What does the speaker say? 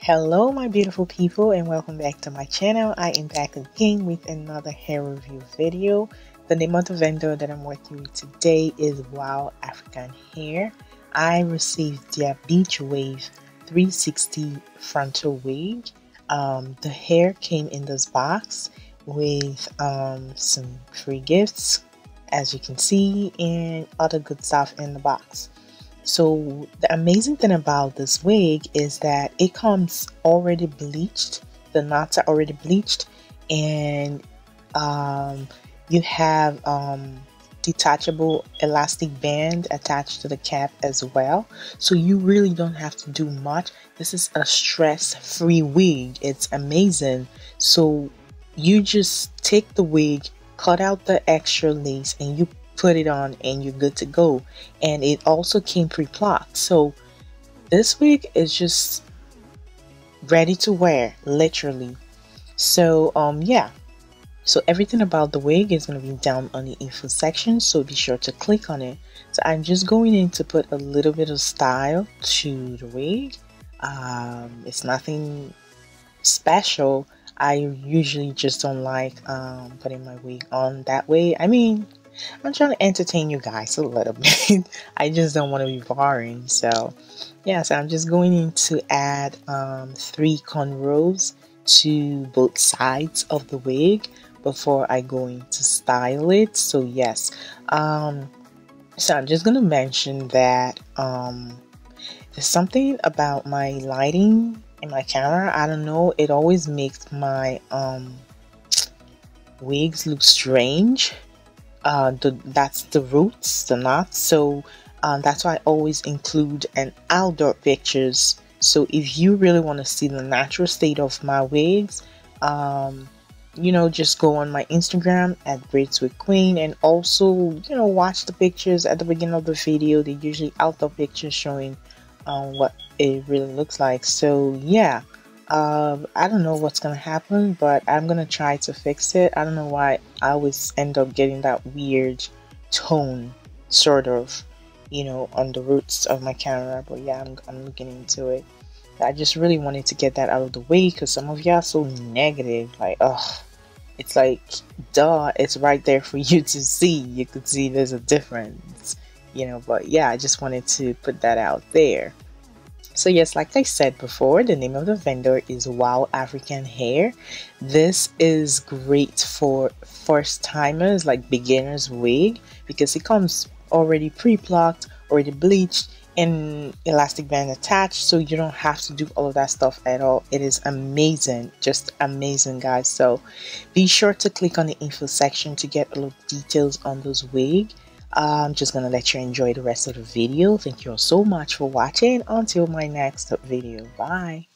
Hello my beautiful people, and welcome back to my channel. I am back again with another hair review video. The name of the vendor that I'm working with today is WowAfrican Hair. I received their Beach Wave 360 frontal wig. The hair came in this box with some free gifts, as you can see, and other good stuff in the box. So the amazing thing about this wig is that it comes already bleached. The knots are already bleached, and you have detachable elastic band attached to the cap as well. So you really don't have to do much. This is a stress-free wig. It's amazing. So you just take the wig, cut out the extra lace, and you put it on and you're good to go. And it also came pre-plucked, so this wig is just ready to wear, literally. So yeah, so everything about the wig is going to be down on the info section, so be sure to click on it. So I'm just going in to put a little bit of style to the wig. It's nothing special. I usually just don't like putting my wig on that way. I mean, I'm trying to entertain you guys a little bit. I just don't want to be boring. So yeah, so I'm just going in to add 3 cornrows to both sides of the wig before I go in to style it. So yes, so I'm just gonna mention that there's something about my lighting in my camera. I don't know, it always makes my wigs look strange. That's the roots, the knots. So that's why I always include an outdoor pictures. So if you really want to see the natural state of my wigs, you know, just go on my Instagram at Braizlian, and also, you know, watch the pictures at the beginning of the video. They're usually outdoor pictures showing what it really looks like. So yeah, I don't know what's gonna happen, but I'm gonna try to fix it. I don't know why I always end up getting that weird tone, sort of, you know, on the roots of my camera. But yeah, I'm looking into it. I just really wanted to get that out of the way, because some of y'all are so negative. Like, oh, it's like, duh, it's right there for you to see. You could see there's a difference, you know. But yeah, I just wanted to put that out there. So yes, like I said before, the name of the vendor is WowAfrican Hair. This is great for first timers, like beginners wig, because it comes already pre-plucked, already bleached, and elastic band attached, so you don't have to do all of that stuff at all. It is amazing, just amazing, guys. So be sure to click on the info section to get a lot of details on those wigs. I'm just gonna let you enjoy the rest of the video. Thank you all so much for watching. Until my next video, bye.